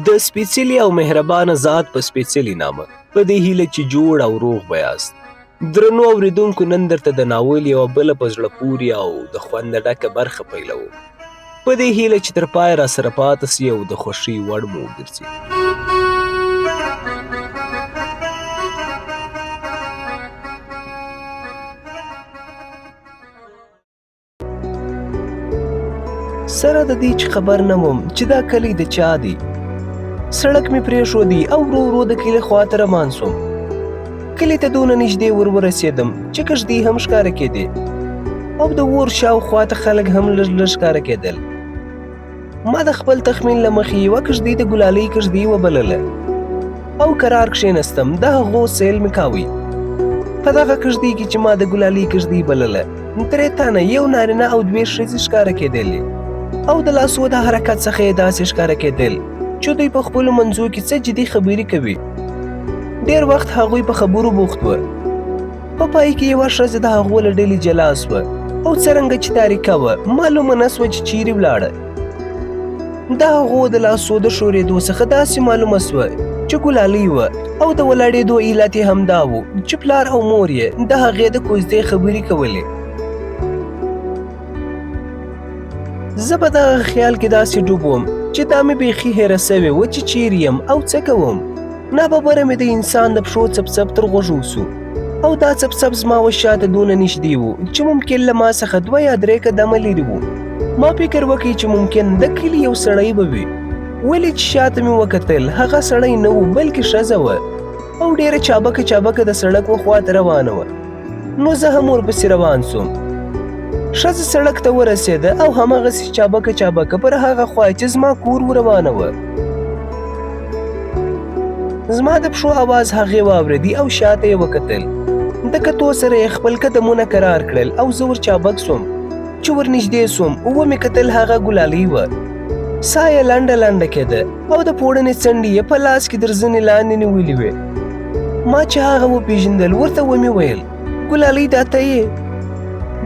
د سپېڅلي او مهربانه ذات په سپېڅلي نامه په دې هیله چې جوړ او روغ به یاست. درنو اورېدونکو، نن درته د ناول یوه بله په زړه پورې او د خونده ډکه برخه پیلوو په دې هیله چې تر پایه راسره پاتې سي او د خوښۍ وړ مو وګرځي. سره د دې چې خبر نه وم چې دا کلی د چا دی. سړک مې پرېښودی او ورو ورو د کلي خواته روان سوم. کلي ته دونه نږدې ورسېدم چې کږدۍ هم ښکاره کېدې او د اور شاوخوا ته خلک هم لږ لږ ښکاره کېدل. ما د خپل تخمین له مخې یوه کږدۍ د ګلالۍ کږدۍ وبلله او کرار کښېنستم. د هغو سیل مې کاوه. په دغه کږدۍ کې چې ما د ګلالۍ کږدۍ بلله، درې تنه، یو نارینه او دوې ښځې ښکاره کېدلې او د لاسو د حرکت څخه یې داسې ښکاره کېدل چې دوی په خپلو منځو کې څه جدي خبرې کوي. ډېر وخت هغوی په خبرو بوخت وه. په پای کې یوه ښځه د هغو له ډلې جلا سوه او څرنګه چې تاریکه وه، معلومه نه سوه چې چیرې ولاړه. د هغو د لاسو د ښورېدو څخه داسې معلومه سوه چې ګلالۍ وه او د ولاړېدو علت یې همدا و چې پلار او مور یې د هغې د کوژدې خبرې کولې. زه په دغه خیال کې داسې ډوب وم چې دا مې بیخي هیره سوې وه چې چیرې یم او څه کوم. ناببره مې د انسان د پښو څپڅپ تر غوږو سو او دا څپڅپ زما و شاته دونه نږدې و چې ممکن له ما څخه 2 یا 3 قدمه لرې و. ما فکر وکړ چې ممکن د کلي یو سړی به وي. ولې چې شاته مې وکتل، هغه سړی نه و بلکې ښځه وه او ډېره چابکه چابکه د سړک و خواته روانه وه. نو زه هم ورپسې روان سوم. ښځه سړک ته ورسېده او هماغسې چابکه چابکه پر هغه خوا چې زما کور روانه وه. زما د پښو اواز هغې واورېدی او شاته یې وکتل. د کتو سره یې خپل قدمونه کرار کړل او زه ور چابک سوم. چې ور نږدې سوم، ومې کتل هغه ګلالۍ وه. ساه یې لنډه لنډه کېده او د پوړنې څنډې یې په لاس کې تر زنې لاندې نیولې وې. ما چې هغه وپېژندل، ورته ومې ویل، ګلالۍ دا ته یې؟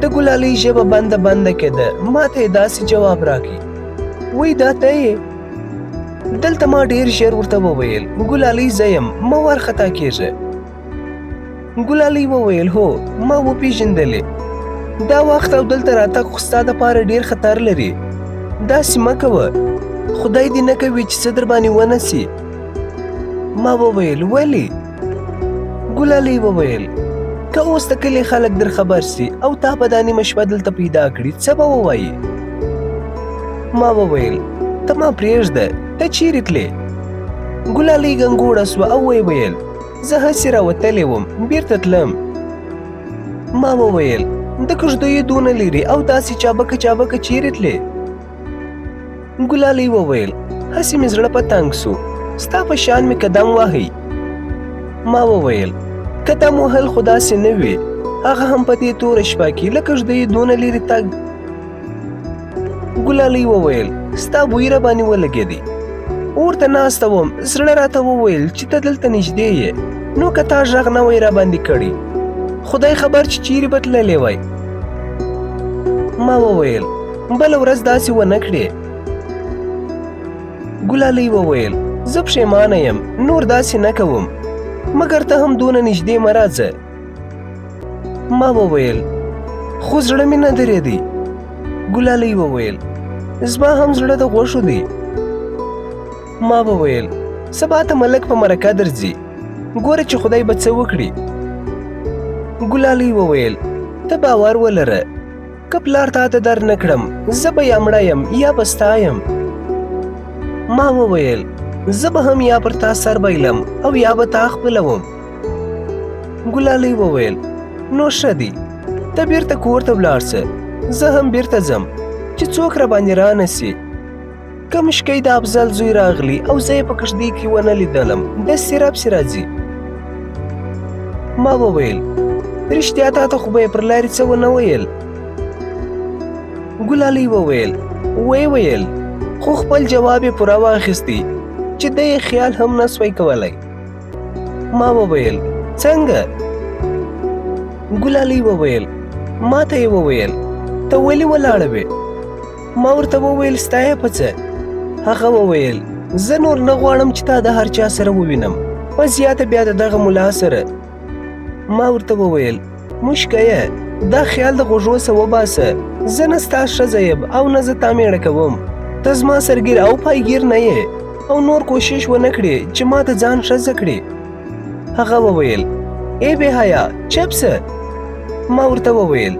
د ګلالۍ ژبه بنده بنده کېده. ما ته یې داسې جواب راکړ، وایي دا ته یې؟ دلته ما ډېر ژر ورته وویل، ګلالۍ زه یم، مه وارخطا کېږه. ګلالۍ وویل، هو، ما وپېژندلې. دا وخت او دلته راتګ خو ستا دپاره ډېر خطر لري. داسې مه کوه، خدای دې نه کوي چې څه در باندې ونه سي. ما وویل، ولې؟ ګلالۍ وویل، که اوس د کلي خلک در خبر سي او تا به دا نیمه شپه دلته پیدا کړي، څه به ووایي؟ ما وویل، ته ما پرېږده، ته چیرې تلې؟ ګلالۍ ګنګوړه سوه او ویې ویل، زه هسې راوتلی وم، بیرته تلم. ما وویل، د کږدیو دونه لرې او داسې چابکه چابکه چیرې تلې؟ ګلالۍ وویل، هسې مې زړه په تنګ سو، ستا په شان مې قدم وهی. ما وویل، قدم وهل خو داسې نه وي، هغه هم په دې توره شپه کې له کږدیو دونه لرې تګ. ګلالۍ وویل، ستا بوی راباندې ولګېدی. ورته ناسته وم، زړه راته وویل چې ته دلته نږدې یې، نو که تا غږ نه وی راباندې کړی، خدای خبر چې چیرې به تللی وی. ما وویل، بله ورځ داسې ونه کړې. ګلالۍ وویل، زه پښېمانه یم، نور داسې نه کوم، مګر ته هم دونه نږدې مه راځه. ما وویل، خو زړه مې نه درېدی. ګلالۍ وویل، زما هم زړه د غوښو دی. ما وویل، سبا ته ملک په مرکه درځي، ګوره چې خدای به څه وکړي. ګلالۍ وویل، ته باور ولره، که پلار تا ته در نه کړم، زه به یا مړه یم یا به ستا یم. ما وویل، زه به هم یا پر تا سر بایلم او یا به تا خپلوم. ګلالۍ وویل، نو ښه دی، ته بیرته کور ته ولاړ شه، زه هم بیرته ځم چې څوک راباندې رانه سي. که مشکۍ د افضل زوی راغلی او زه یې په کږدۍ کې ونه لیدلم، داسې راپسې راځي. ما وویل، رښتیا تا ته خو به یې پر لارې څه ونه ویل؟ ګلالۍ وویل، ویې ویل، خو خپل جواب یې پوره واخیستی چې ده یې خیال هم نه سوی کولی. ما وویل، څنګه؟ ګلالۍ وویل، ما ته یې وویل، ته ولې ولاړه وې؟ ما ورته وویل، ستا یې په څه؟ هغه وویل، زه نور نه غواړم چې تا د هر چا سره ووینم، په زیاته بیا د دغه ملا سره. ما ورته وویل موشکیه دا خیال د غوږو څه وباسه، زه نه ستا ښځه یم او نه زه تا میړه کوم، ته زما سرګیر او پایګیر نه یې او نور کوشش ونه کړې چې ما ته ځان ښځه کړې. هغه وویل ای بې حیا چپ سه. ما ورته وویل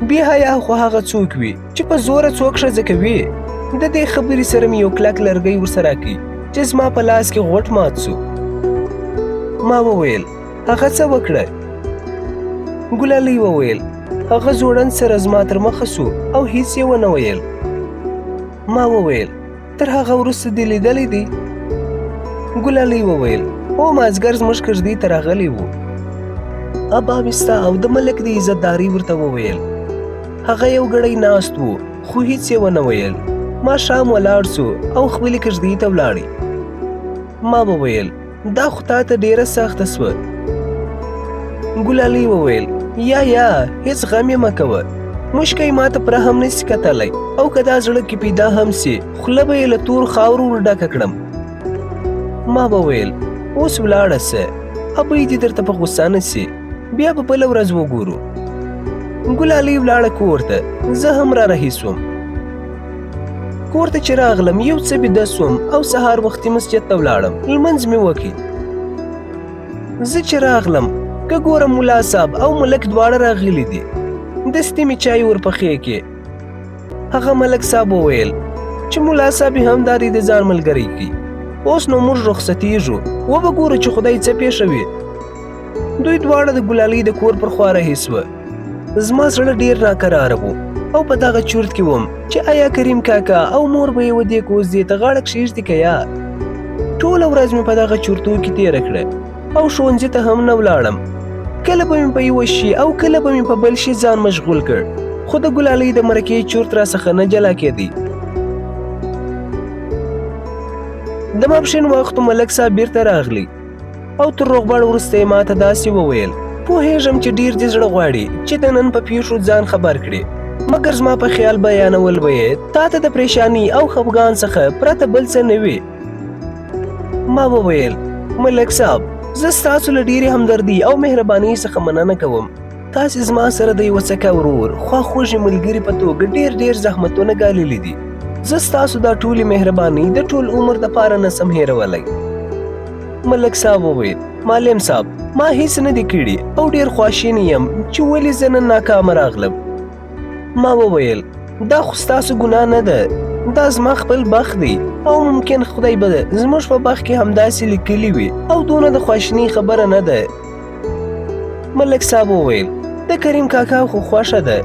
بې حیا خو هغه څوک وي چې په زوره څوک ښځه کوي. د دې خبرې سره مې یو کلک لرګی ورسره کړي چې زما په لاس کې غوټ مات سو. ما وویل هغه څه وکړه؟ ګلالۍ وویل هغه زوړند سره زما تر مخه سو او هیڅ یې ونه ویل. ما وویل تر هغه وروسته دې لیدلی دی؟ ګلالۍ وویل هو مازدیګر زموږ کږدۍ ته راغلی و. ابا مې ستا او د ملک د عزتداري ورته وویل. هغه یو ګړی ناست و خو هیڅ یې ونه ویل. ماښام ولاړ سو او خپلې کږدۍ ته ولاړې. ما وویل دا خو تا ته ډېره سخته سوه. ګلالۍ وویل یا هیڅ غم یې مه کوه، مشکۍ ما ته پوره هم نسي کتلی او که دا زړه کې پیدا هم سي خوله به یې له تور خاورو ورډکه کړم. ما وویل اوس ولاړه سه، ابۍ دې درته په غوسه نه سي، بیا به بله ورځ وګورو. ګلالۍ ولاړه کور ته، زه هم را رهي سوم. کور ته چې راغلم یو څه بیده سوم او سهار وختي مسجد ته ولاړم، لمونځ مې وکړ. زه چې راغلم که ګورم ملا صاحب او ملک دواړه راغلي دي، دستي مې چای ورپخې کې. هغه ملک صاحب وویل چې ملا صاحب هم داري د ځان ملګری کړي، اوس نو موږ رخصتیږو، وبه ګورو چې خدای څه پېښوي. دوی دواړه د ګلالۍ د کور پر خوا رهي سوه. زما زړه ډېر ناکراره و او په دغه چورت کې وم چې آیا کریم کاکا او مور به یې ودې کوزدې ته غاړه کښېږدي که یا. ټوله ورځ مې په دغه چورتو کې تېره کړه او ښوونځي ته هم نه ولاړم. کله به مې په یوه شي او کله به مې په بل شي ځان مشغول کړ، خو د ګلالۍ د مرکې چورت راڅخه نه جلا کېدی. د ماپښین وخت ملک صاحب بیرته راغلی او تر روغبړ وروسته یې ماته داسې وویل پوهېږم چې ډېر دې زړه غواړي چې د نن په پیښو ځان خبر کړې، مګر زما په خیال بیانول به یې تا ته د پریشاني او خفګان څخه پرته بل څه نه وي. ما وویل ملک صاحب زه ستاسو له ډېرې همدردي او مهربانۍ څخه مننه کوم. تاسې زما سره د یوه څکه ورور خواخوږي ملګري په توګه ډېر زحمتونه ګاللي دي. زه ستاسو دا ټولې مهربانۍ د ټول عمر دپاره نه سم هېرولی. ملک صاحب وویل معلم صاحب ما هیڅ نه دي کړي او ډېر خواشینی یم چې ولې زه نن ناکامه راغلم. ما وویل دا خو ستاسو ګناه نه ده، دا زما خپل بخت دی او ممکن خدای به زموږ په بخت کې همداسې لیکلي وي او دونه د خواشینۍ خبره نه ده. ملک صاحب وویل د کریم کاکا خو خوښه ده،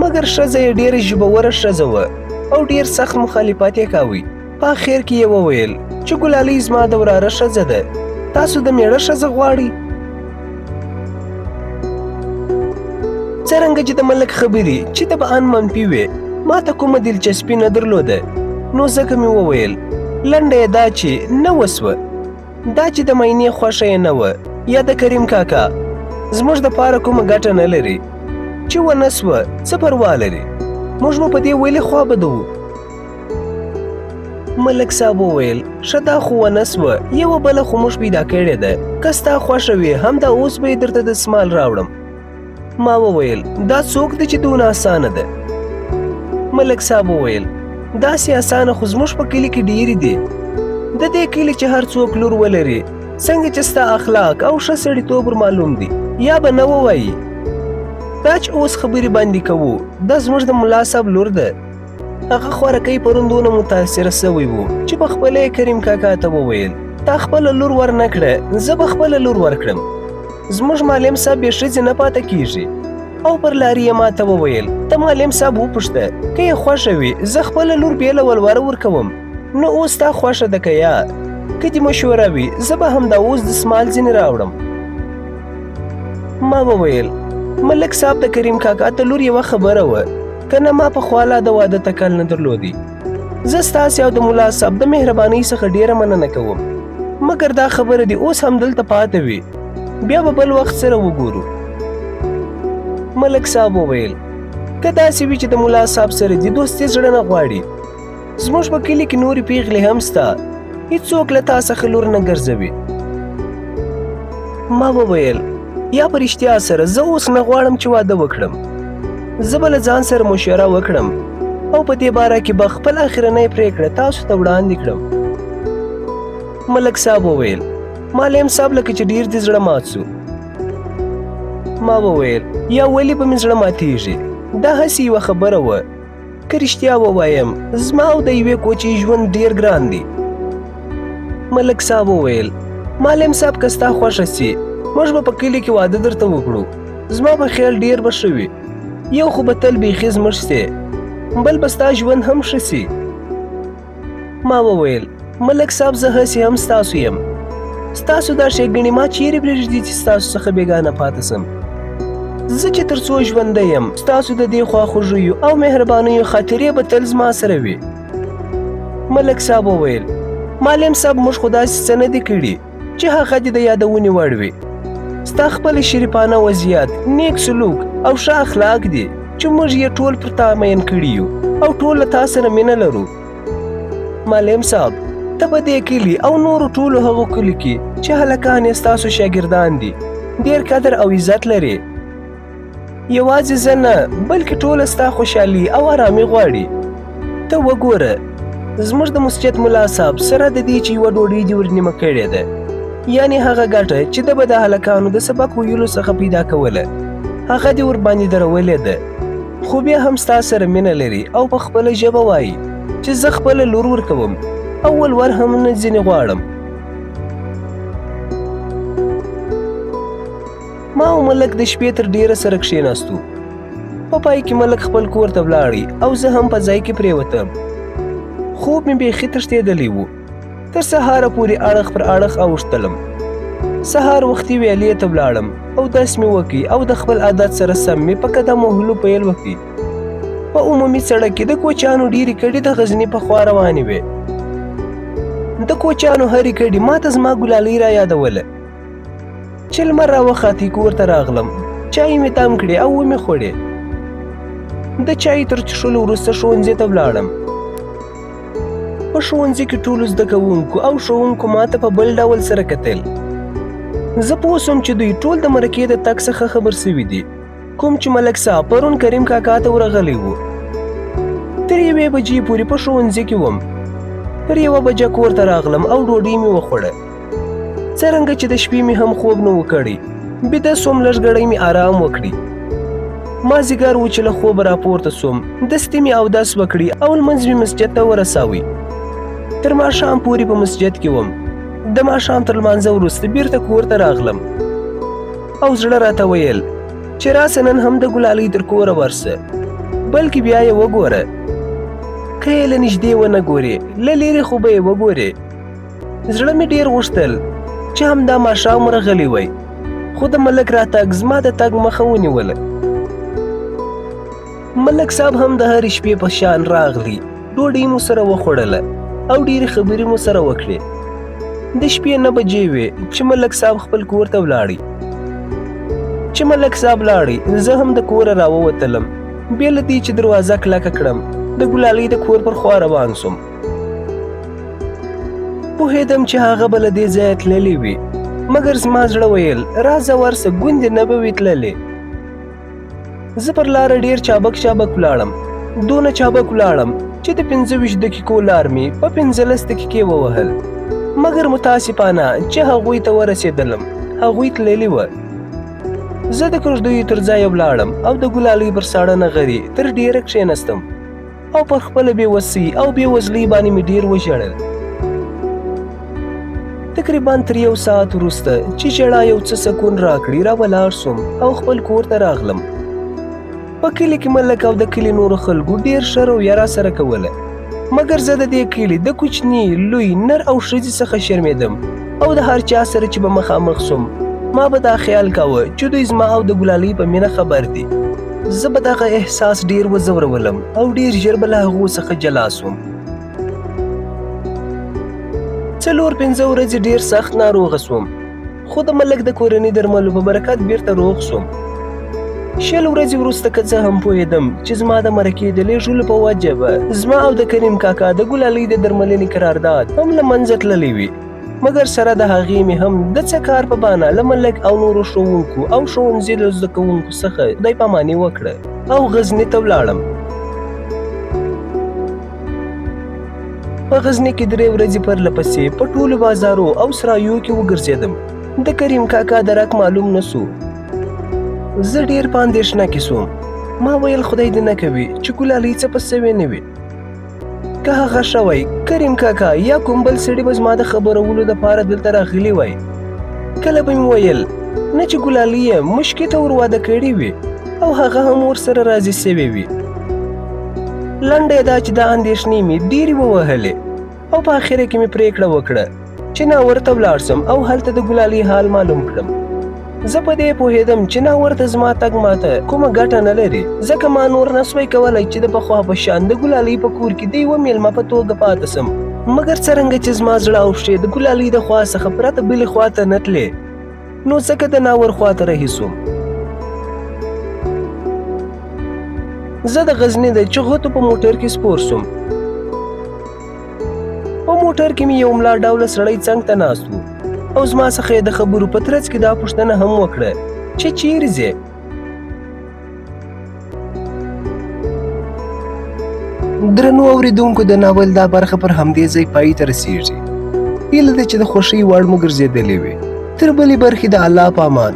مګر ښځه یې ډېره ژبوره ښځه وه او ډېر سخت مخالفت یې کاوه. په اخر کې یې وویل چې ګلالۍ زما د وراره ښځه ده، تاسو د میړه ښځه غواړئ؟ څرنګه چې د ملک خبرې چې طبعاً منفي وې ما ته کومه دلچسپي نه درلوده، نو ځکه مې وویل لنډه یې دا چې نه وسوه، دا چې د مینې خوښه یې نه وه یا د کریم کاکا زموږ دپاره کومه ګټه نه لري، چې ونه سوه څه پروا لري، موږ به په دې ولې خوابده وو. ملک صاحب وویل ښه دا خو ونه سوه، یوه بله خو موږ پیدا کړې ده، که ستا خوښه وي همدا اوس به یې درته دستمال راوړم. ما وویل دا څوک دی چې دونه اسانه ده؟ ملک صاحب وویل داسې اسانه خو زموږ په کلي کې ډېرې دي، د دې کلي چې هر څوک لور ولري څنګه چې ستا اخلاق او ښه سړیتوب معلوم دي یا به نه ووایي. دا چې اوس خبرې باندې کوو دا زموږ د ملا صاحب لور ده. هغه خوارکۍ پرون دونه متاثره سوی و چې په خپله یې کریم کاکا ته وویل تا خپله لور ور نه کړه، زه به خپله لور ورکړم. زموږ معلم صاحب بې ښځې نه پاته کېږي. او پر لارې یې ما ته وویل ته معلم صاحب وپوښته که یې خوښه وي زه خپله لور بېله ولوره ورکوم، نو اوس تا خوښه ده که یا؟ که دې مشوره وي زه به همدا اوس دستمال ځینې راوړم. ما وویل ملک صاحب د کریم کاکا ته لور یوه خبره وه، که نه ما پخوا لا د واده تکل نه درلودی. زه ستاسې او د ملا صاحب د مهربانۍ څخه ډېره مننه کوم، مګر دا خبره دې اوس همدلته پاته وي، بیا به بل وخت سره وګورو. ملک صاحب وویل که داسې وي چې د ملا صاحب سره دې دوستي زړه نه غواړي، زموږ په کلي کې نورې پیغلې هم سته، هیڅوک له تا څخه لور نه ګرځوي. ما وویل یا په رښتیا سره زه اوس نه غواړم چې واده وکړم. زه به له ځان سره مشوره وکړم او په دې باره کې به خپل اخرنۍ پرېکړه تاسو ته وړاندې کړم. ملک صاحب وویل معلم صاحب لکه چې ډېر دې زړه مات سو. ما وویل یا ولې به مې زړه ماتېږي؟ دا هسې یوه خبره وه. که رښتیا ووایم زما او د یوې کوچۍ ژوند ډېر ګران دی. ملک صاحب وویل معلم صاحب که ستا خوښه سي موږ به په کلي کې واده درته وکړو. زما په خیال ډېر به ښه وي. یو خو به تل بیخي زموږ سې، بل به ستا ژوند هم ښه سي. ما وویل ملک صاحب زه هسې هم ستاسو یم. ستاسو دا ښېګڼې ما چیرې پرېږدي چې ستاسو څخه بېګانه پاتې سم. زه چې تر څو ژوندی یم ستاسو د دې خواخوږیو او مهربانیو خاطرې به تل زما سره وي. ملک صاحب وویل معلم صاحب موږ خو داسې څه نه دي کړي چې هغه دې د یادونې وړ وي. ستا خپل شریفانه وضعیت، نیک سلوک او ښه اخلاق دي چې موږ یې ټول پر تا مین کړي یو او ټول له تا سره مینه لرو. معلم صاحب ته په دې کلي او نورو ټولو هغو کلیو کې چې هلکان یې ستاسو شاګردان دي ډېر قدر او عزت لري. یوازې زه نه بلکې ټوله ستا خوشحالي او ارامي غواړي. ته وګوره زموږ د مسجد ملا صاحب سره د دې چې یوه ډوډۍ دې ور نیمه کړې ده، یعنې هغه ګټه چې ده به د هلکانو د سبق ویلو څخه پیدا کوله هغه دې ورباندې درولې ده. خو بیا هم ستا سره مینه لري او په خپله ژبه وایي چې زه خپله لور ورکوم او ولور هم نه ځینې غواړم. ما او ملک د شپې تر ډېره سره کښېناستو. په پای کې ملک خپل کور ته ولاړی او زه هم په ځای کې پرېوتم. خوب مې بیخي تښتېدلی و. تر سهاره پورې اړخ پر اړخ اوښتلم. سهار وختي ویالې ته ولاړم او داس مې وکړ او د خپل عادت سره سم مې په قدم وهلو پیل وکړ. په عمومي سړک کې د کوچیانو ډېرې کډې د غزني په خوا روانې وې. د کوچیانو هرې کډې ما ته زما ګلالۍ را یادوله. چې لمر راوخاتی کور ته راغلم، چای مې تم کړې او ومې خوړې. د چای تر څښلو وروسته ښوونځي ته ولاړم. په ښوونځي کې ټولو زده کوونکو او ښوونکو ما ته په بل ډول سره کتل. زه پوه سوم چې دوی ټول د مرکې د تګ څخه خبر سوي دي، کوم چې ملک صاحب پرون کریم کاکا ته ورغلی و. تر 1 بجې پورې په ښوونځي کې وم. پر 1 بجه کور ته راغلم او ډوډۍ مې وخوړه. څرنګه چې د شپې مې هم خوب نه و کړی، بیده سوم، لږ ګړی مې آرام وکړي. مازدیګر و چې له خوبه راپورته سوم، دستي مې اودس وکړي او لمونځ مې مسجد ته ورساوی. تر ماښام پورې په مسجد کې وم. د ماښام تر لمانځه وروسته بیرته کور ته راغلم او زړه راته ویل چې راسه نن هم د ګلالۍ تر کوره ورسه، بلکې بیا یې وګوره. که یې له نږدې ونه ګورې له لرې خو به یې وګورې. زړه مې ډېر غوښتل چې همدا ماښام ورغلی وی، خو د ملک راتګ زما د تګ مخه ونیوله. ملک صاحب هم د هرې شپې په شان راغلی، ډوډۍ مو سره وخوړله او ډېرې خبرې مو سره وکړې. د شپې 9 بجې وې چې ملک صاحب خپل کور ته ولاړی. چې ملک صاحب لاړی زه هم د کوره راووتلم. بې له دې چې دروازه کلکه کړم د ګلالۍ د کور پر خوا روان سوم. پوهېدم چې هغه به له دې ځایه تللې وي، مګر زما زړه ویل راځه ورسه، ګوندې نه به وي تللې. زه پر لاره ډېر چابک ولاړم، دونه چابک ولاړم چې د 25 دقیقو لار مې په 15 دقیقې ووهل. مګر متاسفانه چې هغوی ته ورسېدلم هغوی تللي وه. زه د کږدیو تر ځایه ولاړم او د ګلالۍ پر ساړه نغري تر ډېره کښېنستم او پر خپله بېوسۍ او بېوزلۍ باندې مې ډېر وژړل. تقریبا تر 1 ساعت وروسته چې ژړا یو څه سکون راکړي راولاړ سوم او خپل کور ته راغلم. په کلي کې ملک او د کلي نورو خلکو ډېر ښه رویه راسره کوله، مګر زه د دې کلي د کوچني، لوی، نر او ښځې څخه شرمېدم او د هر چا سره چې به مخامخ سوم ما به دا خیال کاوه چې دوی زما او د ګلالۍ په مینه خبر دي. زه به دغه احساس ډېر وځورولم او ډېر ژر به له هغو څخه جلا سوم. 4-5 ورځې ډېر سخت ناروغه سوم، خو د ملک د کورنۍ درملو په برکت بیرته روغ سوم. شل ورځې وروسته که څه هم پوهېدم چې زما د مرکې د لېږلو په وجه به زما او د کریم کاکا د ګلالۍ د درملنې قرارداد هم له منځه تللی وي، مګر سره د هغې مې هم د څه کار په بانه له ملک او نورو ښوونکو او ښوونځي له زده کوونکو څخه خدای پاماني وکړه او غزني ته ولاړم. په غزني کې 3 ورځې پرله پسې په ټولو بازارو او سرایو کې وګرځېدم. د کریم کاکا درک معلوم نه سو. زه ډېر په اندېښنه کې سوم. ما ویل خدای دې نه کوي چې ګلالۍ څه په سوې نه وي. که هغه شوی کریم کاکا یا کوم بل سړي به زما د خبرولو دپاره دلته راغلي وای. کله به مې ویل نه چې ګلالۍ یې مشکې ته ور واده کړې وي او هغه هم ورسره راضي سوې وي. لنډه دا چې دا اندېښنې مې ډېرې ووهلې او په اخره کې مې پرېکړه وکړه چې ناور ته ولاړ سم او هلته د ګلالۍ حال معلوم کړم. زه په دې پوهېدم چې ناور ته زما تګ ماته کومه ګټه نه لري، ځکه ما نور نسوی کولی چې د پخوا په شان د ګلالۍ په کور کې د یوه میلمه په توګه پاته سم. مګر څرنګه چې زما زړه او پښې د ګلالۍ د خوا څخه پرته بلې خوا ته نه تلې، نو ځکه د ناور خوا ته رهي سوم. زه د غزني د چغتو په موټر کې سپور سوم. په موټر کې مې یو ملا ډوله سړی څنګ ته ناست و او زما څخه یې د خبرو په ترڅ کې دا پوښتنه هم وکړه چې چیرې ځې؟ درنو اورېدونکو، د ناول دا برخه پر همدې ځای پای ته رسېږي. هیله ده چې د خوښۍ وړ مو ګرځېدلې وي. تر بلې برخې د الله په امان.